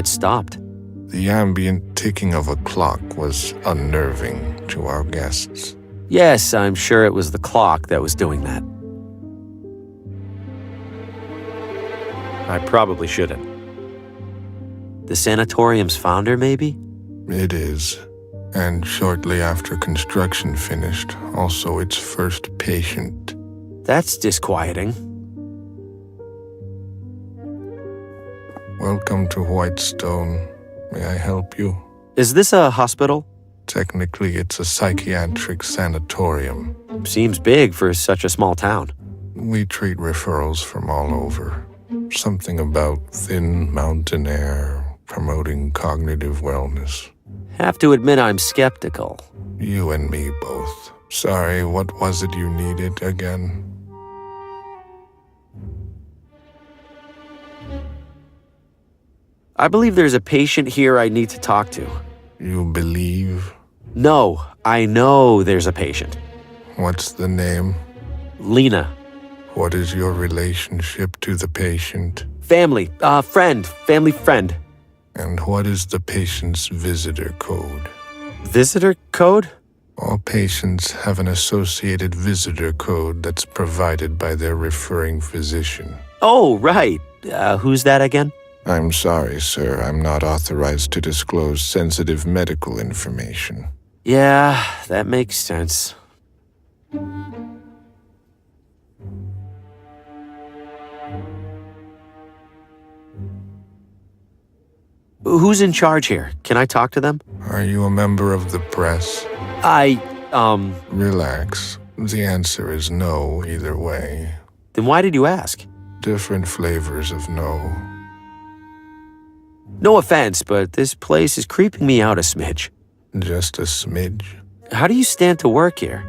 it stopped. The ambient ticking of a clock was unnerving to our guests. Yes, I'm sure it was the clock that was doing that. I probably shouldn't. The sanatorium's founder, maybe? It is. And shortly after construction finished, also its first patient. That's disquieting. Welcome to Whitestone. May I help you? Is this a hospital? Technically, it's a psychiatric sanatorium. Seems big for such a small town. We treat referrals from all over. Something about thin mountain air, promoting cognitive wellness. Have to admit I'm skeptical. You and me both. Sorry, what was it you needed again? I believe there's a patient here I need to talk to. You believe? No, I know there's a patient. What's the name? Lena. What is your relationship to the patient? Family friend. And what is the patient's visitor code? Visitor code? All patients have an associated visitor code that's provided by their referring physician. Oh, right. Who's that again? I'm sorry, sir. I'm not authorized to disclose sensitive medical information. Yeah, that makes sense. Who's in charge here? Can I talk to them? Are you a member of the press? Relax. The answer is no either way. Then why did you ask? Different flavors of no. No offense, but this place is creeping me out a smidge. Just a smidge. How do you stand to work here?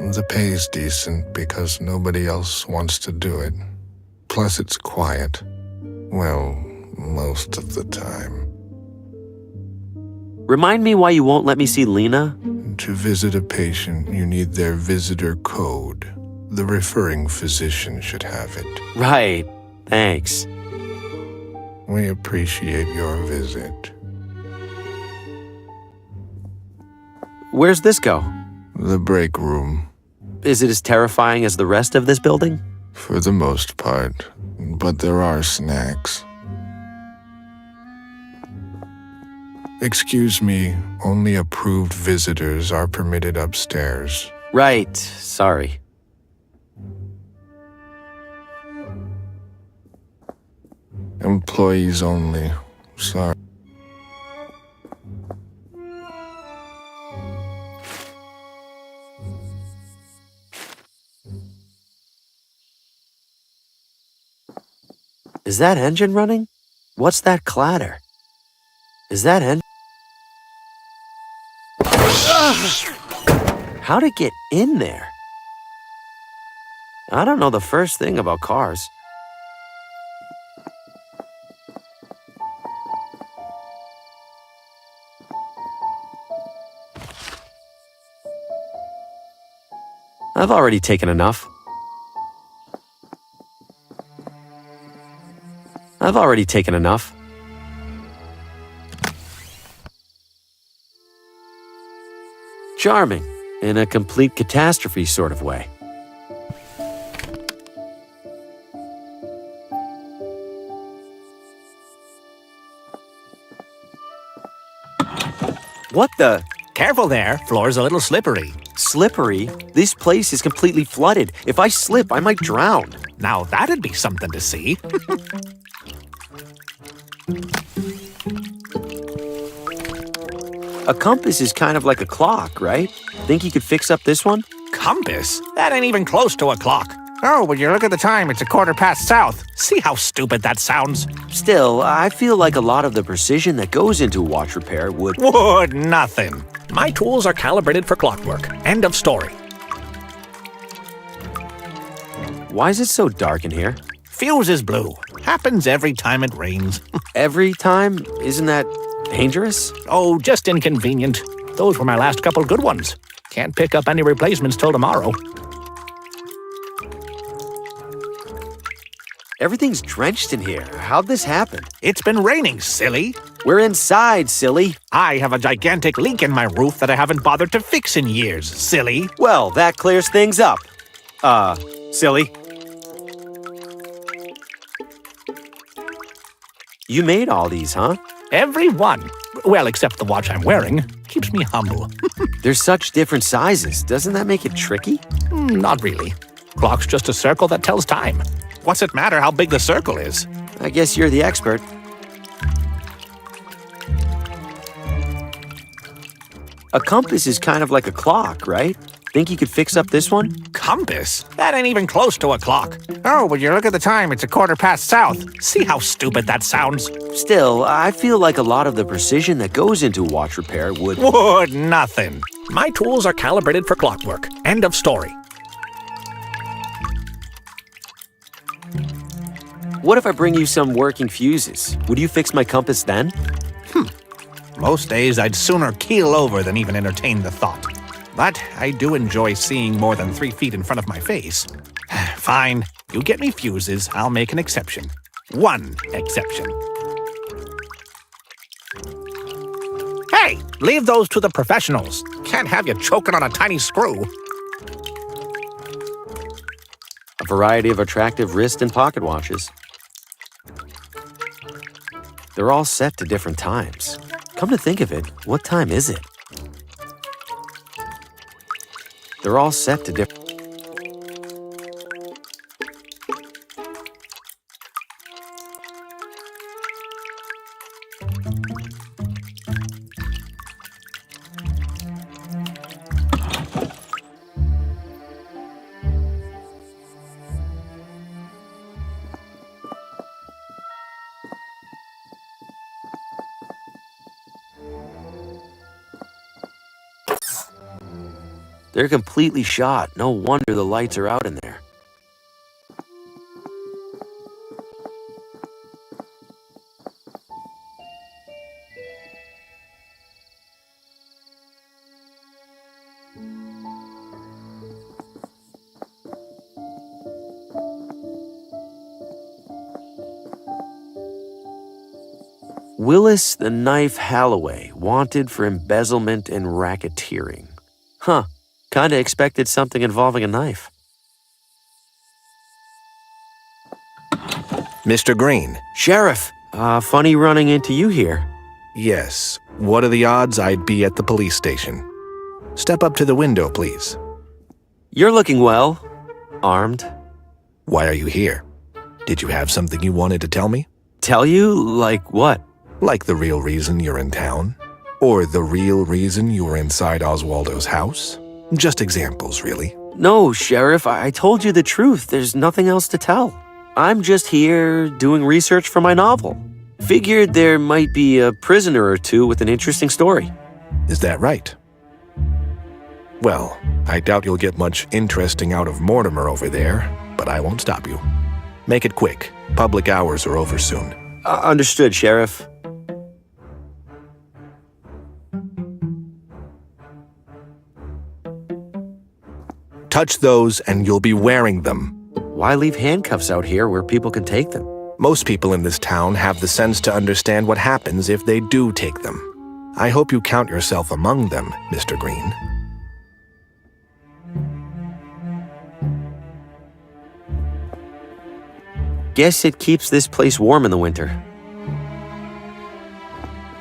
The pay's decent because nobody else wants to do it. Plus it's quiet. Well, most of the time. Remind me why you won't let me see Lena? To visit a patient, you need their visitor code. The referring physician should have it. Right. Thanks. We appreciate your visit. Where's this go? The break room. Is it as terrifying as the rest of this building? For the most part, but there are snacks. Excuse me, only approved visitors are permitted upstairs. Right. Sorry. Employees only. Sorry. Is that engine running? What's that clatter? Is that engine? How'd it get in there? I don't know the first thing about cars. I've already taken enough. Charming, in a complete catastrophe sort of way. What the? Careful there, floor's a little slippery. Slippery? This place is completely flooded. If I slip, I might drown. Now that'd be something to see. A compass is kind of like a clock, right? Think you could fix up this one? Compass? That ain't even close to a clock. Oh, would you look at the time? It's 1/4 south. See how stupid that sounds? Still, I feel like a lot of the precision that goes into watch repair would... Would nothing. My tools are calibrated for clockwork. End of story. Why is it so dark in here? Fuse is blue. Happens every time it rains. Every time? Isn't that dangerous? Oh, just inconvenient. Those were my last couple good ones. Can't pick up any replacements till tomorrow. Everything's drenched in here. How'd this happen? It's been raining, silly. We're inside, silly. I have a gigantic leak in my roof that I haven't bothered to fix in years, silly. Well, that clears things up. Silly. You made all these, huh? Every one. Well, except the watch I'm wearing. Keeps me humble. They're such different sizes. Doesn't that make it tricky? Not really. Clock's just a circle that tells time. What's it matter how big the circle is? I guess you're the expert. A compass is kind of like a clock, right? Think you could fix up this one? Compass? That ain't even close to a clock. Oh, would you look at the time? It's 1/4 south. See how stupid that sounds? Still, I feel like a lot of the precision that goes into watch repair would... Would nothing. My tools are calibrated for clockwork. End of story. What if I bring you some working fuses? Would you fix my compass then? Most days I'd sooner keel over than even entertain the thought. But I do enjoy seeing more than 3 feet in front of my face. Fine, you get me fuses, I'll make an exception. One exception. Hey, leave those to the professionals. Can't have you choking on a tiny screw. A variety of attractive wrist and pocket watches. They're all set to different times. Come to think of it, what time is it? They're all set to different... They're completely shot. No wonder the lights are out in there. Willis the Knife Halloway, wanted for embezzlement and racketeering. Huh. Kinda expected something involving a knife. Mr. Green. Sheriff, funny running into you here. Yes. What are the odds I'd be at the police station? Step up to the window, please. You're looking well. Armed. Why are you here? Did you have something you wanted to tell me? Tell you? Like what? Like the real reason you're in town? Or the real reason you were inside Oswaldo's house? Just examples, really. No, Sheriff, I told you the truth. There's nothing else to tell. I'm just here doing research for my novel. Figured there might be a prisoner or two with an interesting story. Is that right? Well, I doubt you'll get much interesting out of Mortimer over there, but I won't stop you. Make it quick. Public hours are over soon. Understood, Sheriff. Touch those and you'll be wearing them. Why leave handcuffs out here where people can take them? Most people in this town have the sense to understand what happens if they do take them. I hope you count yourself among them, Mr. Green. Guess it keeps this place warm in the winter.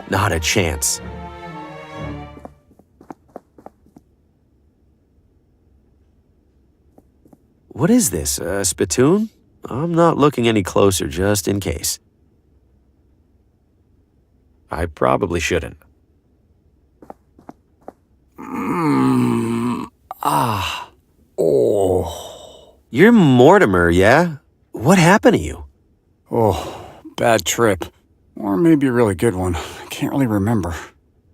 Not a chance. What is this, a spittoon? I'm not looking any closer, just in case. I probably shouldn't. Oh. You're Mortimer, yeah? What happened to you? Oh, bad trip. Or maybe a really good one. I can't really remember.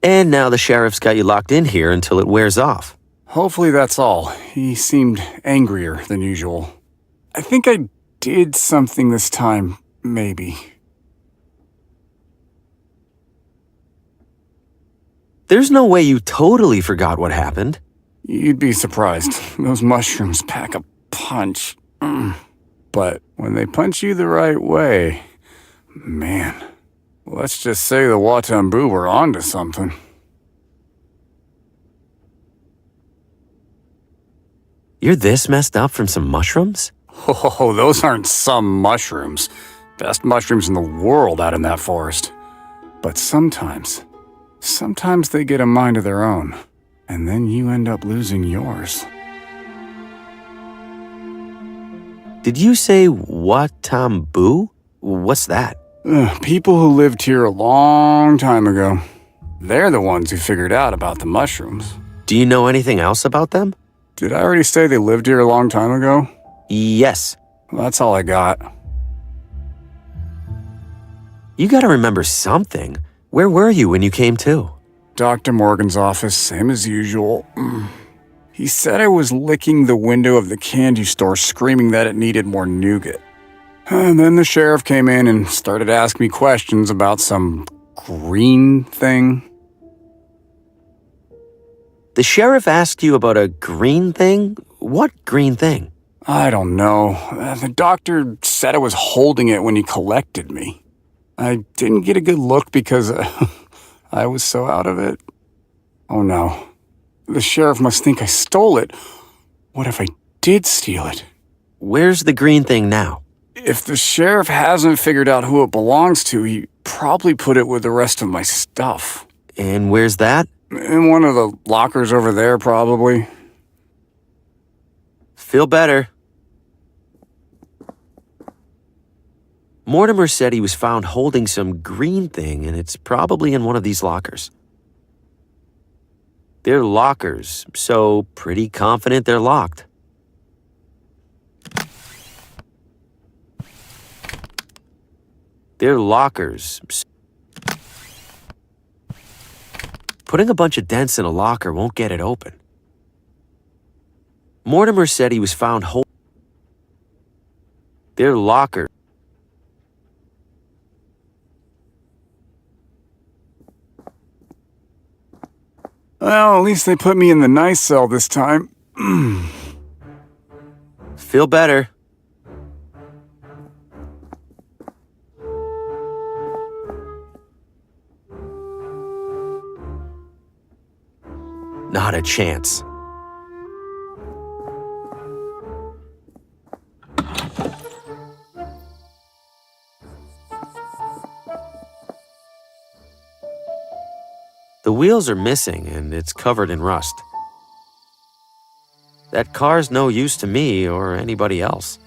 And now the sheriff's got you locked in here until it wears off. Hopefully that's all. He seemed angrier than usual. I think I did something this time, maybe. There's no way you totally forgot what happened. You'd be surprised. Those mushrooms pack a punch. But when they punch you the right way, man, let's just say the Watambu were onto something. You're this messed up from some mushrooms? Oh, those aren't some mushrooms. Best mushrooms in the world out in that forest. But sometimes they get a mind of their own, and then you end up losing yours. Did you say Watambu? What's that? People who lived here a long time ago. They're the ones who figured out about the mushrooms. Do you know anything else about them? Did I already say they lived here a long time ago? Yes. Well, that's all I got. You gotta remember something. Where were you when you came to? Dr. Morgan's office, same as usual. He said I was licking the window of the candy store screaming that it needed more nougat. And then the sheriff came in and started asking me questions about some green thing. The sheriff asked you about a green thing? What green thing? I don't know. The doctor said I was holding it when he collected me. I didn't get a good look because I was so out of it. Oh no. The sheriff must think I stole it. What if I did steal it? Where's the green thing now? If the sheriff hasn't figured out who it belongs to, he probably put it with the rest of my stuff. And where's that? In one of the lockers over there, probably. Feel better. Mortimer said he was found holding some green thing, and it's probably in one of these lockers. They're lockers, so pretty confident they're locked. They're lockers. Putting a bunch of dents in a locker won't get it open. Mortimer said he was found holding. They're lockers. Well, at least they put me in the nice cell this time. Feel better. Not a chance. The wheels are missing and it's covered in rust. That car's no use to me or anybody else.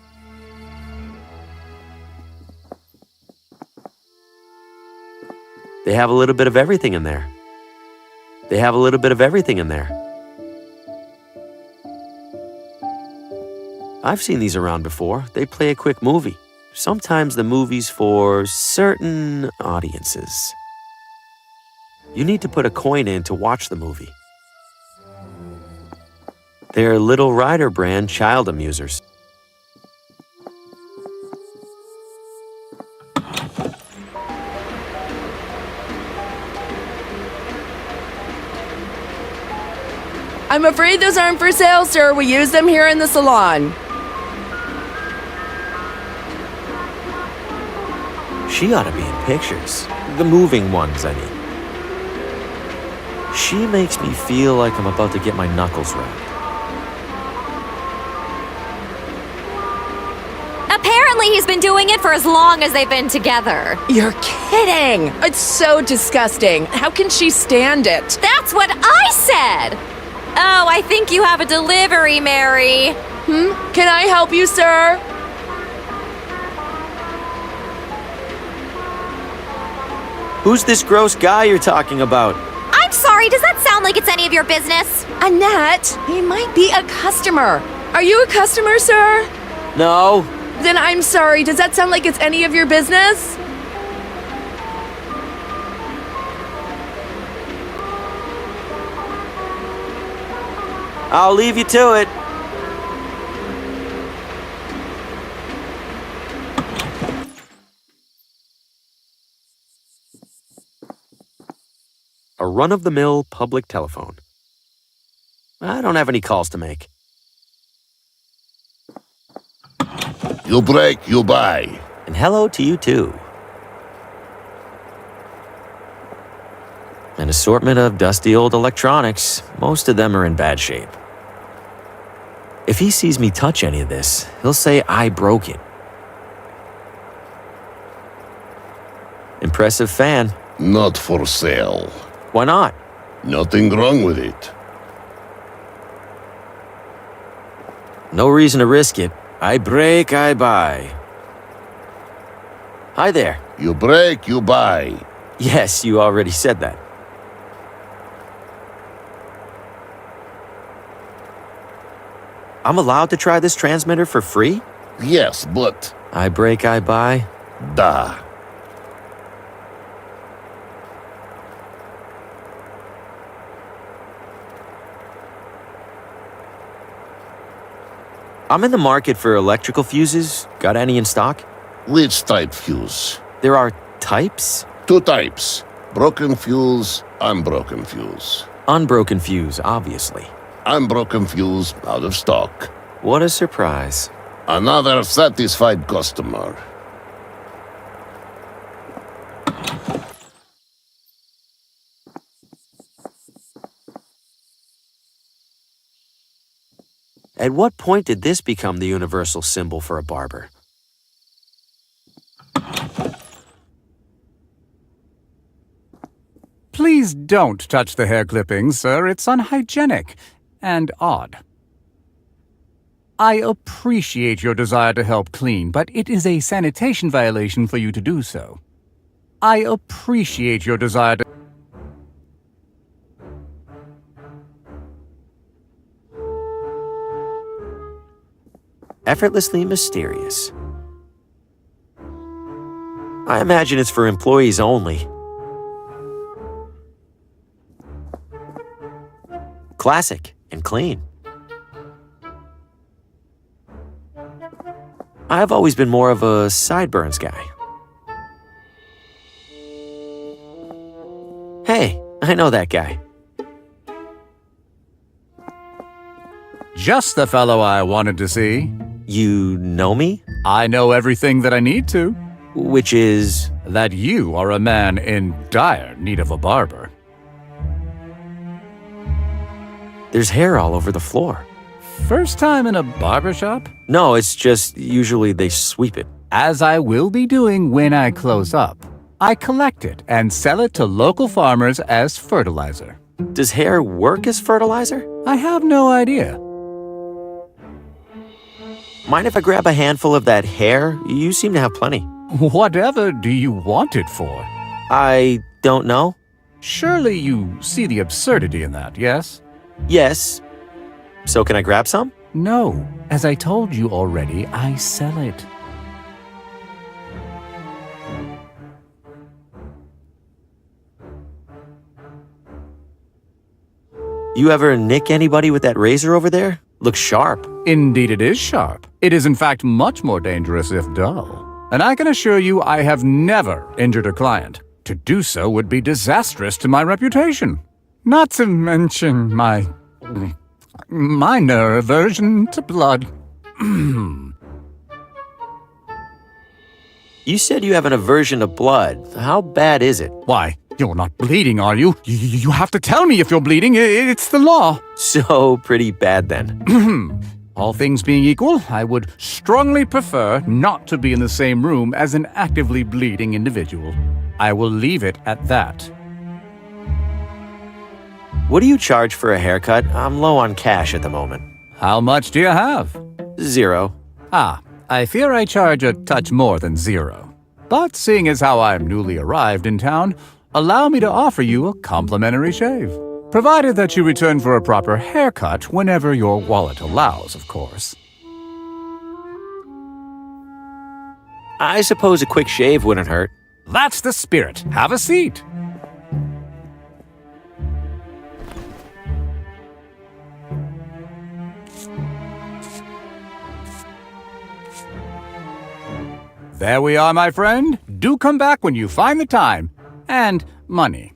They have a little bit of everything in there. They have a little bit of everything in there. I've seen these around before. They play a quick movie. Sometimes the movie's for certain audiences. You need to put a coin in to watch the movie. They're Little Rider brand child amusers. I'm afraid those aren't for sale, sir. We use them here in the salon. She ought to be in pictures. The moving ones, I mean. She makes me feel like I'm about to get my knuckles wrapped. Apparently he's been doing it for as long as they've been together. You're kidding. It's so disgusting. How can she stand it? That's what I said! Oh, I think you have a delivery, Mary. Can I help you, sir? Who's this gross guy you're talking about? I'm sorry, does that sound like it's any of your business? Annette, he might be a customer. Are you a customer, sir? No. Then I'm sorry. Does that sound like it's any of your business? I'll leave you to it. A run-of-the-mill public telephone. I don't have any calls to make. You break, you buy. And hello to you too. An assortment of dusty old electronics. Most of them are in bad shape. If he sees me touch any of this, he'll say I broke it. Impressive fan. Not for sale. Why not? Nothing wrong with it. No reason to risk it. I break, I buy. Hi there. You break, you buy. Yes, you already said that. I'm allowed to try this transmitter for free? Yes, but... I break, I buy. Da. I'm in the market for electrical fuses. Got any in stock? Which type fuse? There are types? 2 types. Broken fuse, unbroken fuse. Unbroken fuse, obviously. Unbroken fuse, out of stock. What a surprise. Another satisfied customer. At what point did this become the universal symbol for a barber? Please don't touch the hair clippings, sir. It's unhygienic and odd. I appreciate your desire to help clean, but it is a sanitation violation for you to do so. I appreciate your desire to... Effortlessly mysterious. I imagine it's for employees only. Classic and clean. I've always been more of a sideburns guy. Hey, I know that guy. Just the fellow I wanted to see. You know me? I know everything that I need to. Which is... That you are a man in dire need of a barber. There's hair all over the floor. First time in a barber shop? No, it's just usually they sweep it. As I will be doing when I close up. I collect it and sell it to local farmers as fertilizer. Does hair work as fertilizer? I have no idea. Mind if I grab a handful of that hair? You seem to have plenty. Whatever do you want it for? I don't know. Surely you see the absurdity in that, yes? Yes. So can I grab some? No. As I told you already, I sell it. You ever nick anybody with that razor over there? Looks sharp. Indeed it is sharp. It is in fact much more dangerous if dull. And I can assure you I have never injured a client. To do so would be disastrous to my reputation. Not to mention my minor aversion to blood. You said you have an aversion to blood. How bad is it? Why, you're not bleeding, are you? You have to tell me if you're bleeding. It's the law. So pretty bad then. All things being equal, I would strongly prefer not to be in the same room as an actively bleeding individual. I will leave it at that. What do you charge for a haircut? I'm low on cash at the moment. How much do you have? 0. Ah, I fear I charge a touch more than 0. But seeing as how I'm newly arrived in town, allow me to offer you a complimentary shave. Provided that you return for a proper haircut whenever your wallet allows, of course. I suppose a quick shave wouldn't hurt. That's the spirit. Have a seat. There we are, my friend. Do come back when you find the time. And money.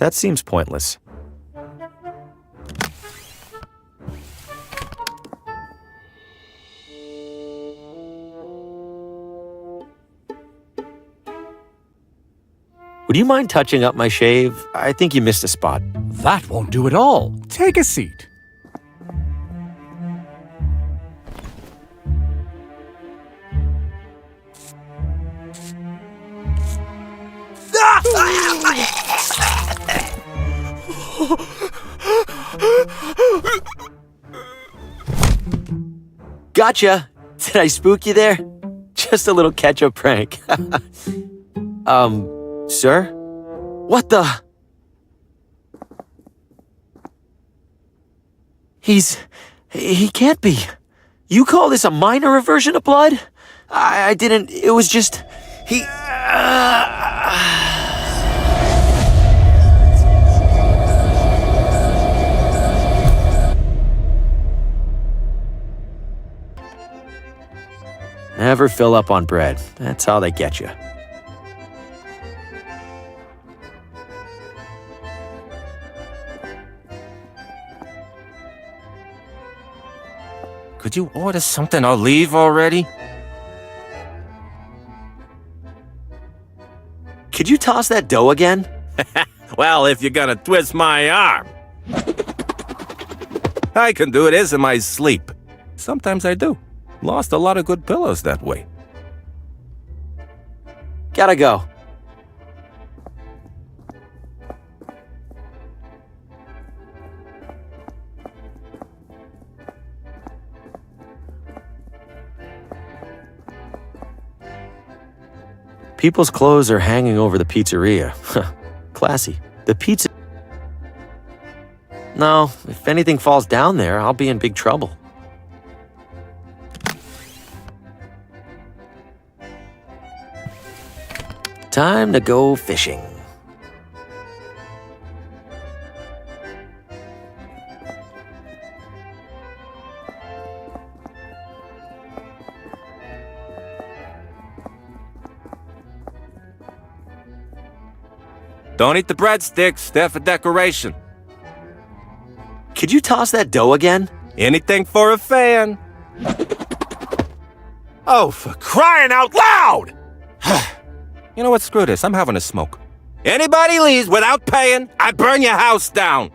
That seems pointless. Would you mind touching up my shave? I think you missed a spot. That won't do at all. Take a seat. Gotcha! Did I spook you there? Just a little catch-up prank. Sir? What the? He can't be. You call this a minor aversion of blood? I didn't, it was just, he... Never fill up on bread. That's how they get you. Could you order something or leave already? Could you toss that dough again? Well, if you're gonna twist my arm. I can do this in my sleep. Sometimes I do. Lost a lot of good pillows that way. Gotta go. People's clothes are hanging over the pizzeria. Classy. The pizza... No, if anything falls down there, I'll be in big trouble. Time to go fishing. Don't eat the breadsticks, they're for decoration. Could you toss that dough again? Anything for a fan. Oh, for crying out loud! You know what, screw this, I'm having a smoke. Anybody leaves without paying, I burn your house down.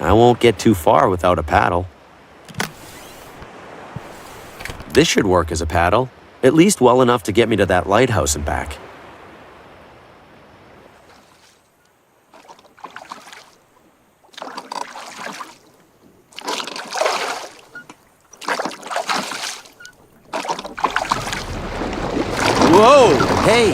I won't get too far without a paddle. This should work as a paddle, at least well enough to get me to that lighthouse and back. Whoa! Hey!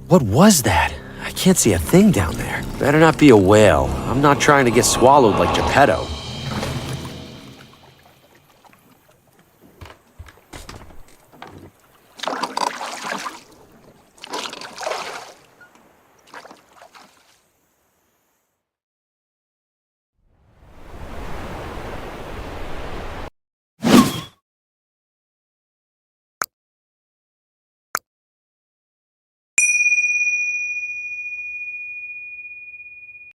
What was that? I can't see a thing down there. Better not be a whale. I'm not trying to get swallowed like Geppetto.